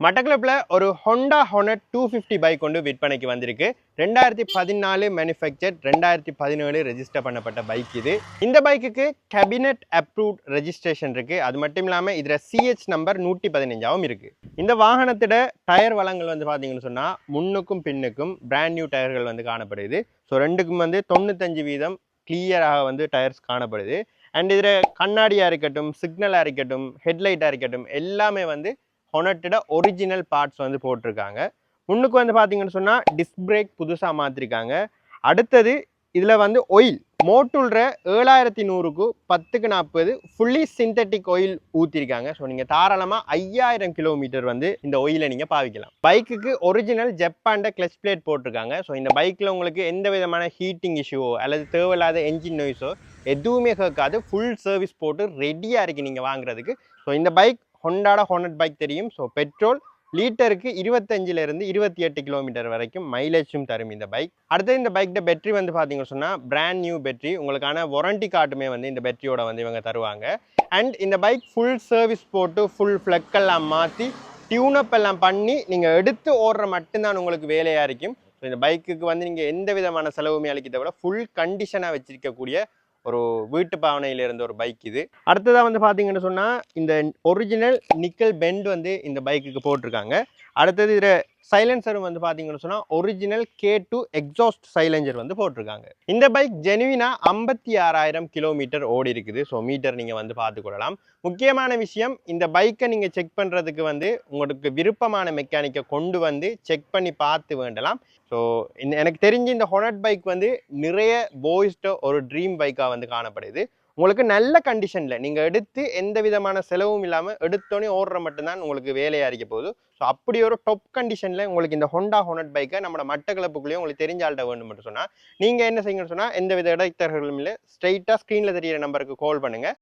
மட்டக்களப்பில் ஒரு Honda hornet 250 bike கொண்டு விற்பனைக்கு வந்திருக்கு. 2014 மேனுஃபேக்சர், 2017 ரெஜிஸ்டர் பண்ணப்பட்ட பைக் இது. இந்த பைக்குக்கு கேபினட் அப்ரூவ்ட் ரெஜிஸ்ட்ரேஷன் இருக்கு. அது மட்டும் இல்லாமல் இதில் CH நம்பர் 115 இருக்கு. இந்த வாகனத்தோட டயர் வளங்கள் வந்து பார்த்தீங்கன்னு சொன்னால் முன்னுக்கும் பின்னுக்கும் பிராண்ட் நியூ டயர்கள் வந்து காணப்படுது. ஸோ ரெண்டுக்கும் வந்து 95% கிளியராக வந்து டயர்ஸ் காணப்படுது. அண்ட் இதில் கண்ணாடியாக இருக்கட்டும், சிக்னலாக இருக்கட்டும், ஹெட்லைட்டாக இருக்கட்டும், எல்லாமே வந்து ஹார்னட்டோட ஒரிஜினல் பார்ட்ஸ் வந்து போட்டிருக்காங்க. முன்னுக்கு வந்து பார்த்தீங்கன்னு சொன்னால் டிஸ்க் பிரேக் புதுசாக மாற்றிருக்காங்க. அடுத்தது இதில் வந்து ஆயில் மோட்டுல்ற 7100க்கு 1040 ஃபுல்லி சிந்தட்டிக் ஆயில் ஊற்றிருக்காங்க. ஸோ நீங்கள் தாராளமாக 5000 கிலோமீட்டர் வந்து இந்த ஆயிலை நீங்கள் பாவிக்கலாம். பைக்குக்கு ஒரிஜினல் ஜப்பான்ட கிளச் பிளேட் போட்டிருக்காங்க. ஸோ இந்த பைக்கில் உங்களுக்கு எந்த விதமான ஹீட்டிங் இஷ்யூவோ அல்லது தேவையில்லாத என்ஜின் நோய்ஸோ எதுவுமே கேட்காது. ஃபுல் சர்வீஸ் போட்டு ரெடியாக இருக்குது நீங்கள் வாங்குறதுக்கு. ஸோ இந்த பைக் ஹோண்டாட ஹார்னட் பைக் தெரியும். ஸோ பெட்ரோல் லிட்டருக்கு 25லேருந்து 28 கிலோமீட்டர் வரைக்கும் மைலேஜும் தரும் இந்த பைக். அடுத்து இந்த பைக்கிட்ட பேட்டரி வந்து பார்த்தீங்கன்னு சொன்னால் பிராண்ட் நியூ பேட்டரி, உங்களுக்கான வாரண்டி கார்டுமே வந்து இந்த பேட்டரியோட வந்து இவங்க தருவாங்க. அண்ட் இந்த பைக் ஃபுல் சர்வீஸ் போட்டு ஃபுல் ஃப்ளக்கெல்லாம் மாற்றி டியூனப் எல்லாம் பண்ணி நீங்கள் எடுத்து ஓடுற மட்டும்தான் உங்களுக்கு வேலையாக இருக்கும். ஸோ இந்த பைக்குக்கு வந்து நீங்கள் எந்த விதமான செலவுமே அளிக்கிறத விட ஃபுல் கண்டிஷனாக வச்சிருக்கக்கூடிய ஒரு வீட்டு பாவனையில் இருந்த ஒரு பைக் இது. அடுத்ததாக வந்து பார்த்தீங்கன்னு சொன்னால் இந்த ஒரிஜினல் நிக்கல் பெண்ட் வந்து இந்த பைக்குக்கு போட்டிருக்காங்க. அடுத்தது இதில் சைலன்சரும் வந்து பார்த்தீங்கன்னு சொன்னால் ஒரிஜினல் K2 எக்ஸாஸ்ட் சைலன்சர் வந்து போட்டிருக்காங்க. இந்த பைக் ஜெனுவினாக 56,000 கிலோமீட்டர் ஓடி இருக்குது. ஸோ மீட்டர் நீங்கள் வந்து பார்த்துக்கொள்ளலாம். முக்கியமான விஷயம், இந்த பைக்கை நீங்கள் செக் பண்ணுறதுக்கு வந்து உங்களுக்கு விருப்பமான மெக்கானிக்கை கொண்டு வந்து செக் பண்ணி பார்த்து வேண்டலாம். ஸோ எனக்கு தெரிஞ்சு இந்த ஹார்னட் பைக் வந்து நிறைய பாய்ஸ்ட ஒரு ட்ரீம் பைக்காக வந்து காணப்படுது. உங்களுக்கு நல்ல கண்டிஷனில் நீங்கள் எடுத்து எந்த விதமான செலவும் இல்லாமல் எடுத்தோன்னே ஓடுற மட்டும்தான் உங்களுக்கு வேலையாக இருக்க போகுது. ஸோ அப்படி ஒரு டாப் கண்டிஷனில் உங்களுக்கு இந்த ஹோண்டா ஹார்னட் பைக்கை நம்ம மட்டக்களப்புக்குள்ளேயும் உங்களுக்கு தெரிஞ்ச ஆள்கிட்ட வேண்டும் மட்டும் சொன்னால் நீங்கள் என்ன செய்யணும்னு சொன்னால் எந்த வித இடைத்தரகர்களும் இல்லை, ஸ்ட்ரைட்டாக ஸ்க்ரீனில் தெரியிற நம்பருக்கு கால் பண்ணுங்கள்.